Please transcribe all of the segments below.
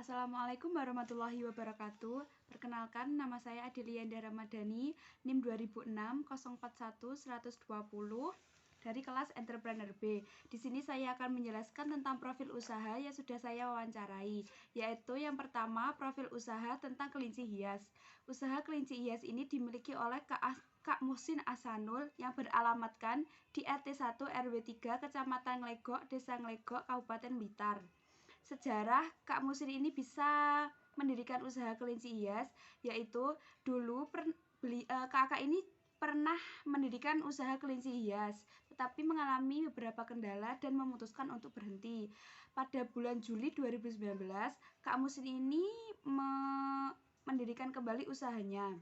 Assalamualaikum warahmatullahi wabarakatuh. Perkenalkan, nama saya Adelianda Ramadhani, NIM 2006-041-120 dari kelas Entrepreneur B. Di sini saya akan menjelaskan tentang profil usaha yang sudah saya wawancarai, yaitu yang pertama, profil usaha tentang kelinci hias. Usaha kelinci hias ini dimiliki oleh Kak Muhsin Asanul yang beralamatkan di RT 1 RW 3 Kecamatan Nglegok, Desa Nglegok, Kabupaten Blitar. Sejarah Kak Muhsin ini bisa mendirikan usaha kelinci hias, yaitu dulu kakak ini pernah mendirikan usaha kelinci hias, tetapi mengalami beberapa kendala dan memutuskan untuk berhenti. Pada bulan Juli 2019, Kak Muhsin ini mendirikan kembali usahanya.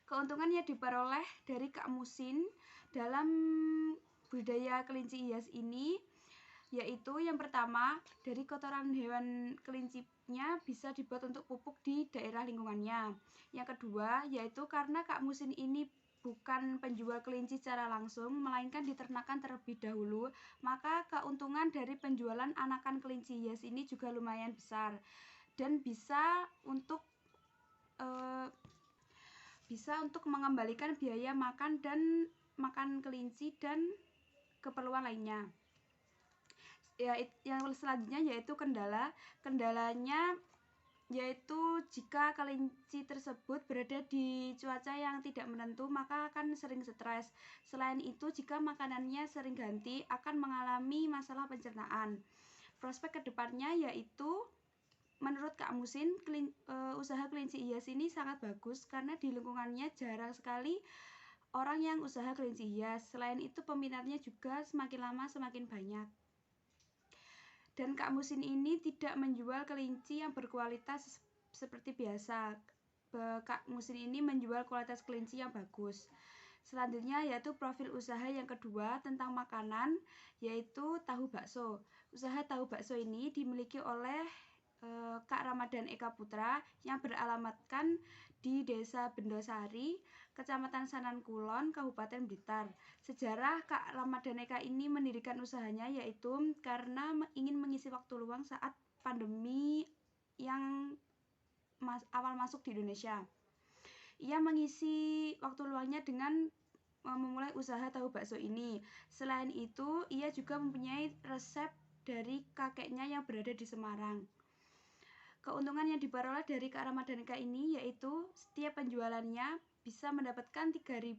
Keuntungan yang diperoleh dari Kak Muhsin dalam budidaya kelinci hias ini yaitu yang pertama, dari kotoran hewan kelincinya bisa dibuat untuk pupuk di daerah lingkungannya. Yang kedua, yaitu karena Kak Muhsin ini bukan penjual kelinci secara langsung, melainkan diternakan terlebih dahulu, maka keuntungan dari penjualan anakan kelinci hias ini juga lumayan besar dan bisa untuk mengembalikan biaya makan kelinci dan keperluan lainnya. Yang selanjutnya yaitu kendalanya yaitu jika kelinci tersebut berada di cuaca yang tidak menentu maka akan sering stres. Selain itu, jika makanannya sering ganti akan mengalami masalah pencernaan. Prospek kedepannya yaitu menurut Kak Muhsin, usaha kelinci hias ini sangat bagus karena di lingkungannya jarang sekali orang yang usaha kelinci hias. Selain itu, peminatnya juga semakin lama semakin banyak. Dan Kak Muhsin ini tidak menjual kelinci yang berkualitas seperti biasa. Kak Muhsin ini menjual kualitas kelinci yang bagus. Selanjutnya yaitu profil usaha yang kedua tentang makanan, yaitu tahu bakso. Usaha tahu bakso ini dimiliki oleh Kak Ramadan Eka Putra yang beralamatkan di Desa Bendosari, Kecamatan Sanan Kulon, Kabupaten Blitar. Sejarah Kak Ramadan Eka ini mendirikan usahanya yaitu karena ingin mengisi waktu luang saat pandemi yang awal masuk di Indonesia. Ia mengisi waktu luangnya dengan memulai usaha tahu bakso ini. Selain itu, ia juga mempunyai resep dari kakeknya yang berada di Semarang. Keuntungan yang diperoleh dari Kak Ramadan Eka ini yaitu setiap penjualannya bisa mendapatkan 3.000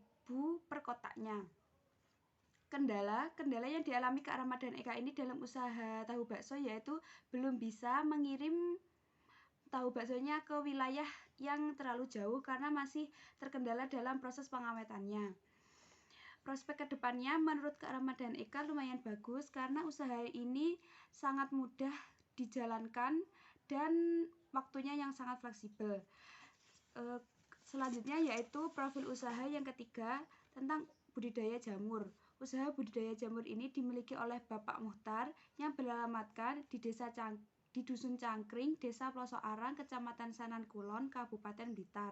per kotaknya. Kendala yang dialami Kak Ramadan Eka ini dalam usaha tahu bakso yaitu belum bisa mengirim tahu baksonya ke wilayah yang terlalu jauh karena masih terkendala dalam proses pengawetannya. Prospek kedepannya menurut Kak Ramadan Eka lumayan bagus karena usaha ini sangat mudah dijalankan dan waktunya yang sangat fleksibel. Selanjutnya yaitu profil usaha yang ketiga tentang budidaya jamur. Usaha budidaya jamur ini dimiliki oleh Bapak Muhtar yang beralamatkan di Dusun Cangkring, Desa Pelosok Arang, Kecamatan Sanan Kulon, Kabupaten Blitar.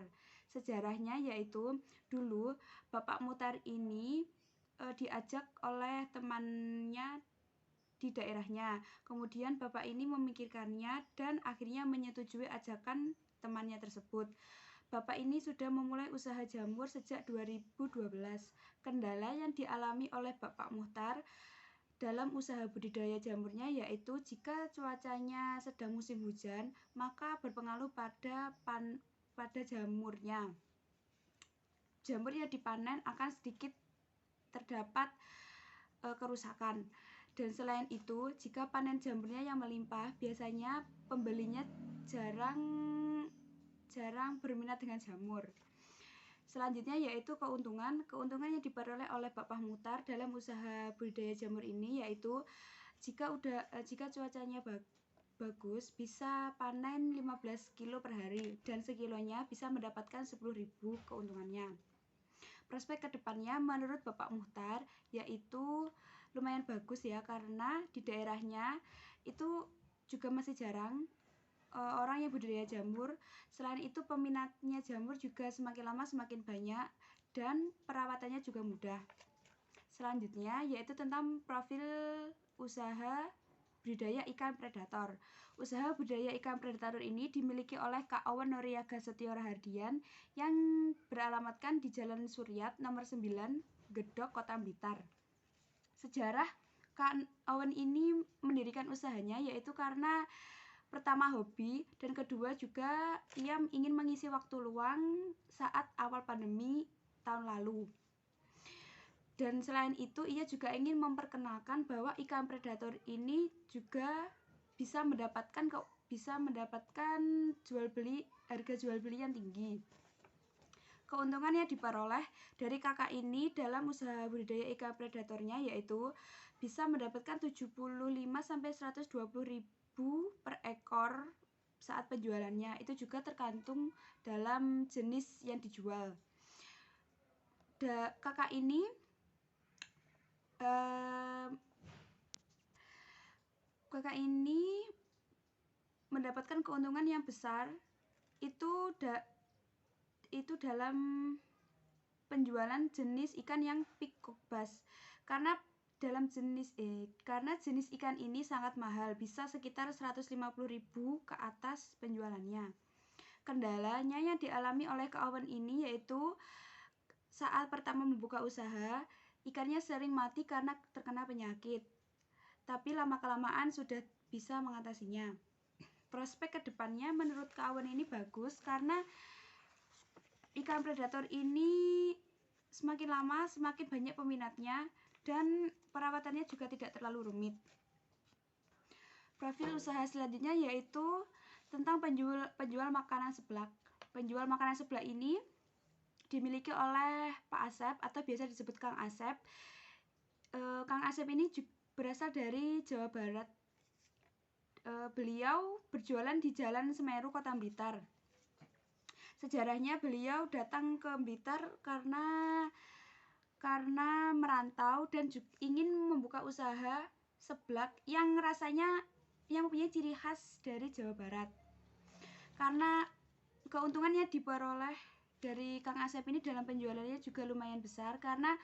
Sejarahnya yaitu dulu Bapak Muhtar ini diajak oleh temannya di daerahnya. Kemudian Bapak ini memikirkannya dan akhirnya menyetujui ajakan temannya tersebut. Bapak ini sudah memulai usaha jamur sejak 2012. Kendala yang dialami oleh Bapak Muhtar dalam usaha budidaya jamurnya yaitu jika cuacanya sedang musim hujan, maka berpengaruh pada jamurnya. Jamur yang dipanen akan sedikit terdapat kerusakan. Dan selain itu, jika panen jamurnya yang melimpah, biasanya pembelinya jarang berminat dengan jamur. Selanjutnya yaitu keuntungan yang diperoleh oleh Bapak Muhtar dalam usaha budidaya jamur ini yaitu jika cuacanya bagus bisa panen 15 kilo per hari dan sekilonya bisa mendapatkan 10.000 keuntungannya. Prospek kedepannya menurut Bapak Muhtar yaitu lumayan bagus ya karena di daerahnya itu juga masih jarang orang yang budidaya jamur. Selain itu peminatnya jamur juga semakin lama semakin banyak dan perawatannya juga mudah. Selanjutnya yaitu tentang profil usaha budidaya ikan predator. Usaha budidaya ikan predator ini dimiliki oleh Kak Owen Noriaga Setio Rahardian yang beralamatkan di Jalan Suryat nomor 9, Gedok, Kota Blitar. Sejarah Kak Owen ini mendirikan usahanya yaitu karena pertama hobi dan kedua juga ia ingin mengisi waktu luang saat awal pandemi tahun lalu. Dan selain itu ia juga ingin memperkenalkan bahwa ikan predator ini juga bisa mendapatkan harga jual beli yang tinggi. Keuntungan yang diperoleh dari kakak ini dalam usaha budidaya ikan predatornya yaitu bisa mendapatkan 75-120 ribu per ekor saat penjualannya. Itu juga tergantung dalam jenis yang dijual. Kakak ini mendapatkan keuntungan yang besar itu dalam penjualan jenis ikan yang peacock bass karena jenis ikan ini sangat mahal, bisa sekitar 150.000 ke atas penjualannya. Kendalanya yang dialami oleh Kak Owen ini yaitu saat pertama membuka usaha, ikannya sering mati karena terkena penyakit. Tapi lama-kelamaan sudah bisa mengatasinya. Prospek kedepannya menurut Kak Owen ini bagus karena ikan predator ini semakin lama semakin banyak peminatnya dan perawatannya juga tidak terlalu rumit. Profil usaha selanjutnya yaitu tentang penjual makanan seblak. Penjual makanan seblak ini dimiliki oleh Pak Asep atau biasa disebut Kang Asep. Kang Asep ini berasal dari Jawa Barat. Beliau berjualan di Jalan Semeru, Kota Blitar. Sejarahnya beliau datang ke Blitar karena merantau dan ingin membuka usaha seblak yang mempunyai ciri khas dari Jawa Barat. Karena keuntungan yang diperoleh dari Kang Asep ini dalam penjualannya juga lumayan besar karena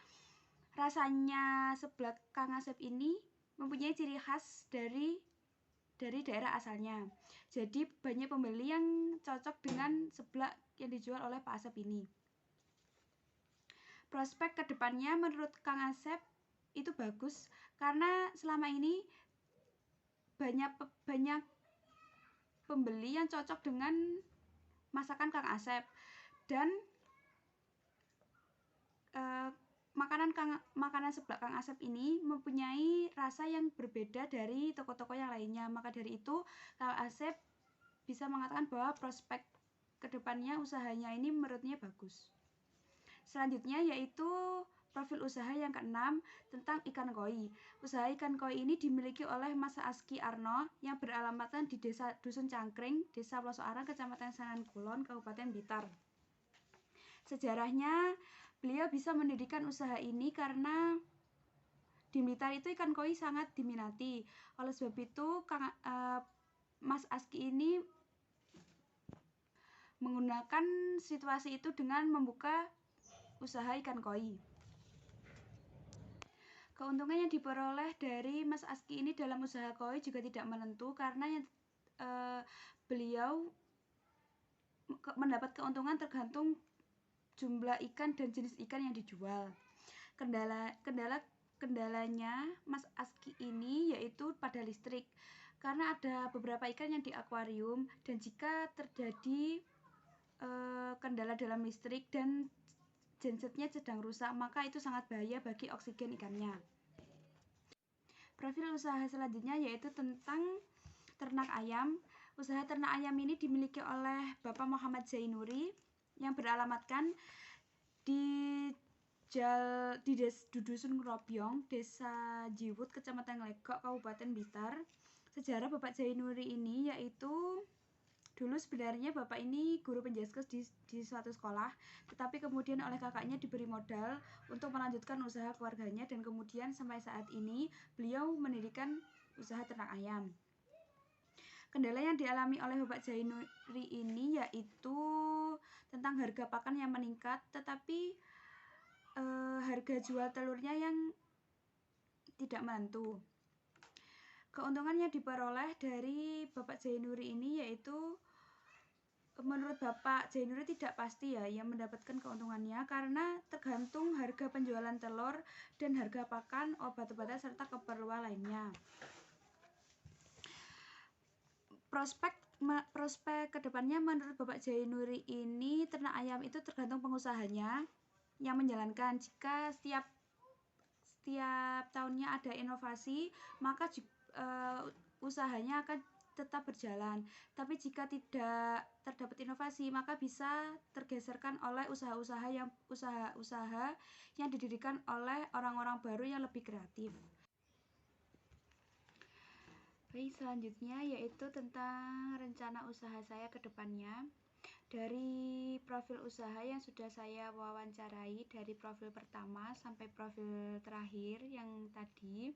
rasanya seblak Kang Asep ini mempunyai ciri khas dari daerah asalnya. Jadi banyak pembeli yang cocok dengan seblak yang dijual oleh Pak Asep ini. Prospek kedepannya menurut Kang Asep itu bagus karena selama ini banyak pembeli yang cocok dengan masakan Kang Asep dan makanan seblak Kang Asep ini mempunyai rasa yang berbeda dari toko-toko yang lainnya. Maka dari itu Kang Asep bisa mengatakan bahwa prospek kedepannya usahanya ini menurutnya bagus. Selanjutnya yaitu profil usaha yang keenam tentang ikan koi. Usaha ikan koi ini dimiliki oleh Mas Aski Arno yang beralamatkan di Desa Dusun Cangkring, Desa Plosoarang, Kecamatan Sanan Kulon, Kabupaten Blitar. Sejarahnya beliau bisa mendirikan usaha ini karena di Blitar itu ikan koi sangat diminati. Oleh sebab itu Mas Aski ini menggunakan situasi itu dengan membuka usaha ikan koi. Keuntungan yang diperoleh dari Mas Aski ini dalam usaha koi juga tidak menentu karena beliau mendapat keuntungan tergantung jumlah ikan dan jenis ikan yang dijual. Kendalanya Mas Aski ini yaitu pada listrik karena ada beberapa ikan yang di akuarium dan jika terjadi kendala dalam listrik dan gensetnya sedang rusak, maka itu sangat bahaya bagi oksigen ikannya. Profil usaha selanjutnya yaitu tentang ternak ayam. Usaha ternak ayam ini dimiliki oleh Bapak Muhammad Zainuri yang beralamatkan di Dusun Robyong, Desa Jiwut, Kecamatan Legok, Kabupaten Blitar. Sejarah Bapak Zainuri ini yaitu dulu sebenarnya Bapak ini guru penjaskes di suatu sekolah, tetapi kemudian oleh kakaknya diberi modal untuk melanjutkan usaha keluarganya dan kemudian sampai saat ini beliau mendirikan usaha ternak ayam. Kendala yang dialami oleh Bapak Zainuri ini yaitu tentang harga pakan yang meningkat, tetapi harga jual telurnya yang tidak menentu. keuntungan yang diperoleh dari Bapak Zainuri ini yaitu menurut Bapak Zainuri tidak pasti ya yang mendapatkan keuntungannya karena tergantung harga penjualan telur dan harga pakan, obat-obatan serta keperluan lainnya. Prospek kedepannya menurut Bapak Zainuri ini ternak ayam itu tergantung pengusahanya yang menjalankan. Jika setiap tahunnya ada inovasi, maka usahanya akan tetap berjalan. Tapi jika tidak terdapat inovasi, maka bisa tergeserkan oleh usaha-usaha yang didirikan oleh orang-orang baru yang lebih kreatif. Baik, selanjutnya yaitu tentang rencana usaha saya ke depannya. Dari profil usaha yang sudah saya wawancarai, dari profil pertama sampai profil terakhir yang tadi,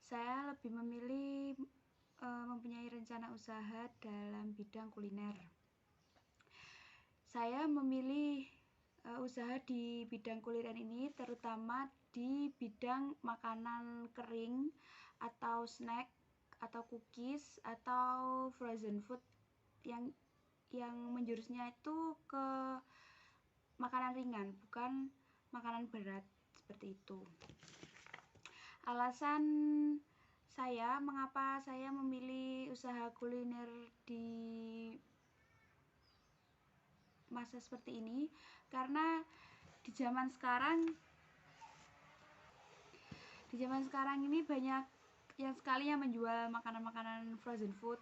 saya lebih memilih mempunyai rencana usaha dalam bidang kuliner. Saya memilih usaha di bidang kuliner ini terutama di bidang makanan kering atau snack atau cookies atau frozen food yang menjurusnya itu ke makanan ringan, bukan makanan berat seperti itu. Alasan saya mengapa saya memilih usaha kuliner di masa seperti ini, karena di zaman sekarang ini banyak yang sekali yang menjual makanan-makanan frozen food,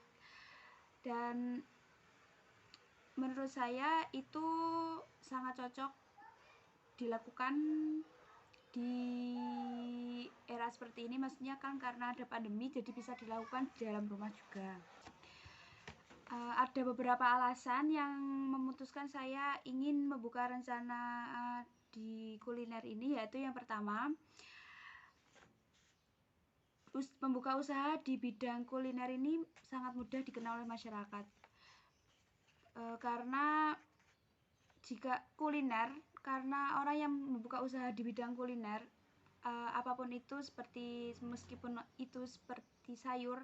dan menurut saya itu sangat cocok dilakukan di era seperti ini, maksudnya kan karena ada pandemi jadi bisa dilakukan di dalam rumah juga. Ada beberapa alasan yang memutuskan saya ingin membuka rencana di kuliner ini, yaitu yang pertama, membuka usaha di bidang kuliner ini sangat mudah dikenal oleh masyarakat. Karena jika kuliner, karena orang yang membuka usaha di bidang kuliner, apapun itu, meskipun itu seperti sayur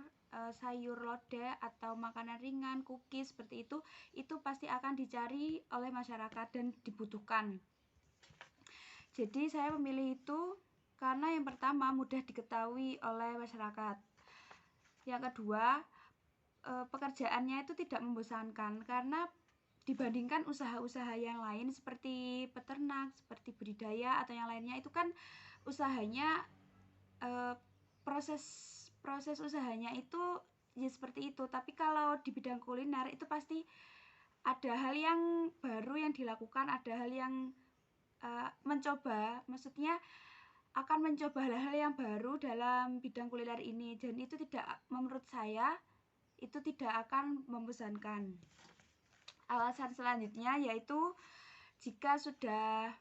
lodeh atau makanan ringan, cookies seperti itu pasti akan dicari oleh masyarakat dan dibutuhkan. Jadi saya memilih itu karena yang pertama mudah diketahui oleh masyarakat. Yang kedua, pekerjaannya itu tidak membosankan karena dibandingkan usaha-usaha yang lain seperti peternak, seperti budidaya atau yang lainnya, itu kan usahanya proses usahanya itu ya seperti itu. Tapi kalau di bidang kuliner itu pasti ada hal yang baru yang dilakukan, ada hal yang maksudnya akan mencoba hal-hal yang baru dalam bidang kuliner ini, dan itu menurut saya itu tidak akan membosankan. Alasan selanjutnya yaitu jika sudah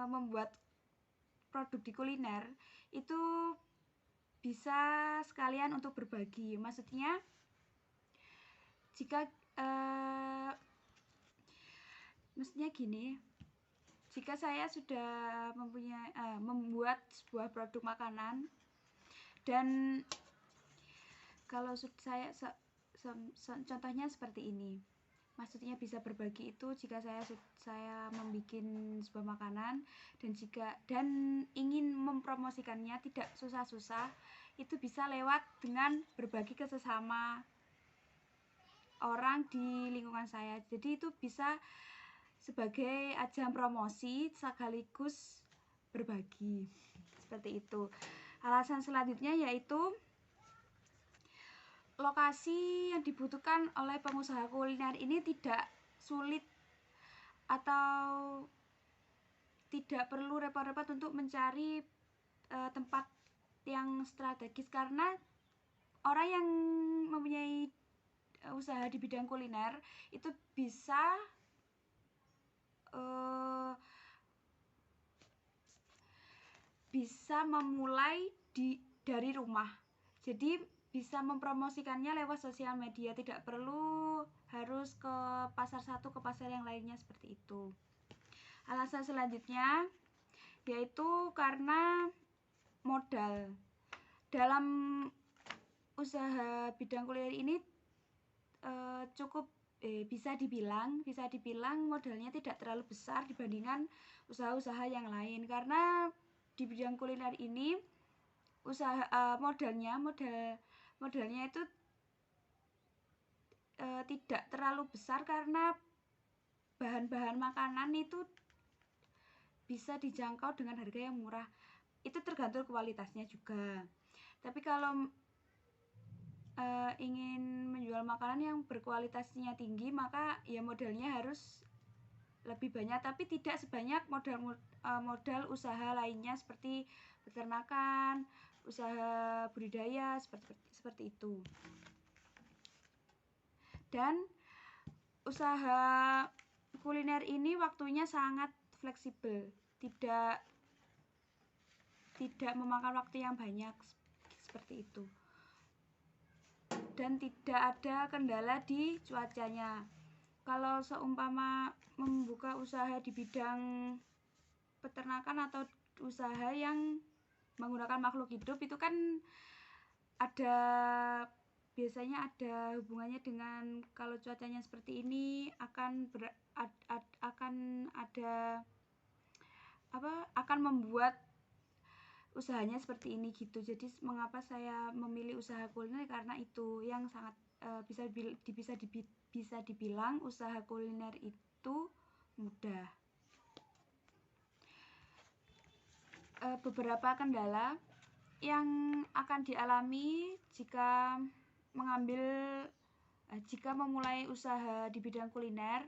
membuat produk di kuliner itu bisa sekalian untuk berbagi. Maksudnya gini, jika saya sudah membuat sebuah produk makanan, dan kalau saya contohnya seperti ini, maksudnya bisa berbagi itu jika saya membuat sebuah makanan dan ingin mempromosikannya tidak susah-susah, itu bisa lewat dengan berbagi ke sesama orang di lingkungan saya. Jadi itu bisa sebagai ajang promosi sekaligus berbagi seperti itu. Alasan selanjutnya yaitu lokasi yang dibutuhkan oleh pengusaha kuliner ini tidak sulit atau tidak perlu repot-repot untuk mencari tempat yang strategis, karena orang yang mempunyai usaha di bidang kuliner itu bisa memulai dari rumah. Jadi bisa mempromosikannya lewat sosial media, tidak perlu harus ke pasar satu, ke pasar yang lainnya seperti itu. Alasan selanjutnya yaitu karena modal. dalam usaha bidang kuliner ini cukup bisa dibilang modalnya tidak terlalu besar dibandingkan usaha-usaha yang lain, karena di bidang kuliner ini modalnya itu tidak terlalu besar karena bahan-bahan makanan itu bisa dijangkau dengan harga yang murah. Itu tergantung kualitasnya juga. Tapi kalau ingin menjual makanan yang berkualitasnya tinggi, maka ya modalnya harus lebih banyak, tapi tidak sebanyak modal usaha lainnya seperti peternakan, usaha budidaya, seperti itu. Dan usaha kuliner ini waktunya sangat fleksibel, tidak memakan waktu yang banyak, seperti itu. Dan tidak ada kendala di cuacanya. Kalau seumpama membuka usaha di bidang peternakan atau usaha yang menggunakan makhluk hidup, itu kan biasanya ada hubungannya dengan, kalau cuacanya seperti ini akan membuat usahanya seperti ini gitu. Jadi mengapa saya memilih usaha kuliner, karena itu yang sangat bisa dibilang usaha kuliner itu mudah. Beberapa kendala yang akan dialami jika memulai usaha di bidang kuliner,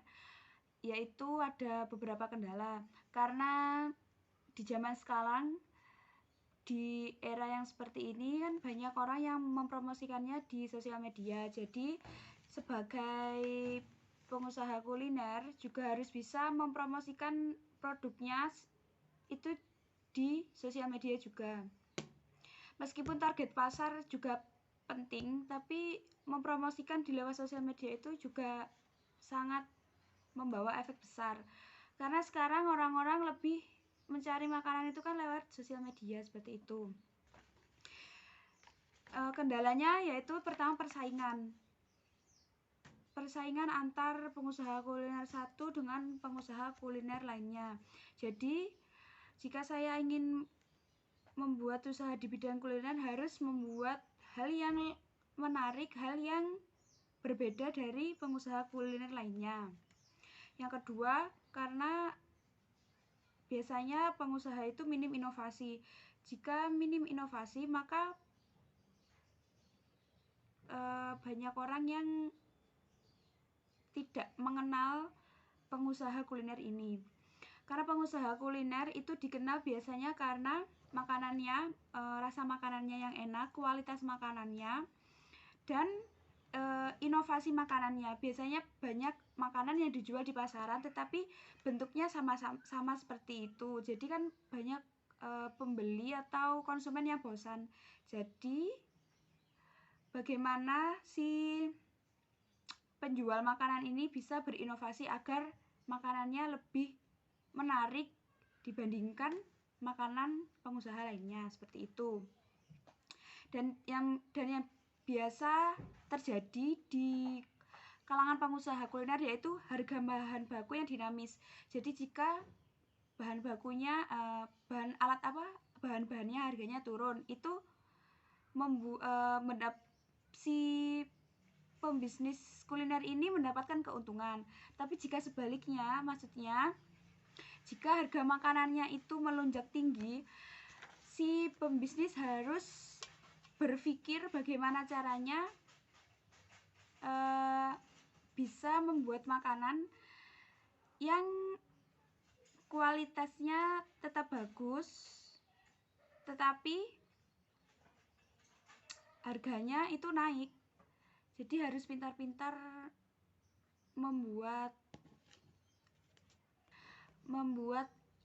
yaitu ada beberapa kendala, karena di zaman sekarang, di era yang seperti ini kan banyak orang yang mempromosikannya di sosial media. Jadi sebagai pengusaha kuliner juga harus bisa mempromosikan produknya itu di sosial media juga. Meskipun target pasar juga penting, tapi mempromosikan di lewat sosial media itu juga sangat membawa efek besar, karena sekarang orang-orang lebih mencari makanan itu kan lewat sosial media, seperti itu. Kendalanya yaitu pertama persaingan antar pengusaha kuliner satu dengan pengusaha kuliner lainnya. Jadi jika saya ingin membuat usaha di bidang kuliner, harus membuat hal yang menarik, hal yang berbeda dari pengusaha kuliner lainnya. Yang kedua, karena biasanya pengusaha itu minim inovasi. Jika minim inovasi, maka banyak orang yang tidak mengenal pengusaha kuliner ini. Karena pengusaha kuliner itu dikenal biasanya karena makanannya, rasa makanannya yang enak, kualitas makanannya, dan inovasi makanannya. Biasanya banyak makanan yang dijual di pasaran tetapi bentuknya sama seperti itu. Jadi kan banyak pembeli atau konsumen yang bosan. Jadi bagaimana si penjual makanan ini bisa berinovasi agar makanannya lebih menarik dibandingkan makanan pengusaha lainnya, seperti itu. Dan yang biasa terjadi di kalangan pengusaha kuliner yaitu harga bahan baku yang dinamis. Jadi jika bahan-bahannya harganya turun, itu si pembisnis kuliner ini mendapatkan keuntungan. Tapi jika sebaliknya, maksudnya jika harga makanannya itu melonjak tinggi, si pembisnis harus berpikir bagaimana caranya bisa membuat makanan yang kualitasnya tetap bagus, tetapi harganya itu naik. Jadi harus pintar-pintar membuat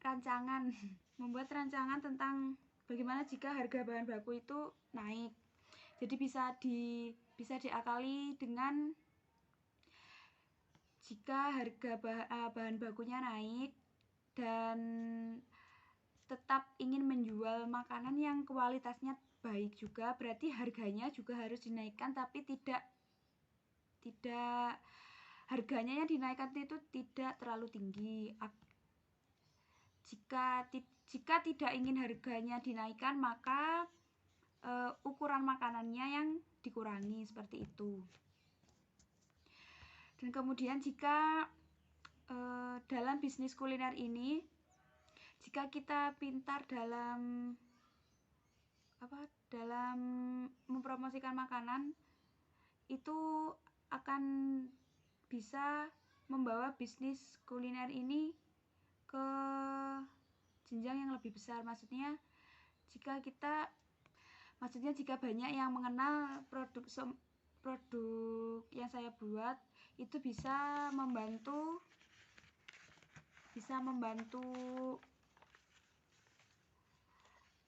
rancangan tentang bagaimana jika harga bahan baku itu naik. Jadi bisa diakali dengan jika harga bahan bakunya naik dan tetap ingin menjual makanan yang kualitasnya baik juga, berarti harganya juga harus dinaikkan, tapi tidak harganya yang dinaikkan itu tidak terlalu tinggi. Jika tidak ingin harganya dinaikkan, maka ukuran makanannya yang dikurangi, seperti itu. Dan kemudian jika dalam bisnis kuliner ini, jika kita pintar dalam mempromosikan makanan, itu akan bisa membawa bisnis kuliner ini ke jenjang yang lebih besar. Maksudnya jika banyak yang mengenal produk yang saya buat, itu bisa membantu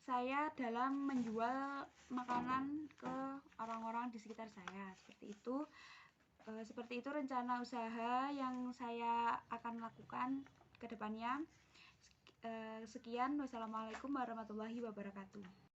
saya dalam menjual makanan ke orang-orang di sekitar saya. Seperti itu rencana usaha yang saya akan lakukan ke depannya. Sekian, wassalamualaikum warahmatullahi wabarakatuh.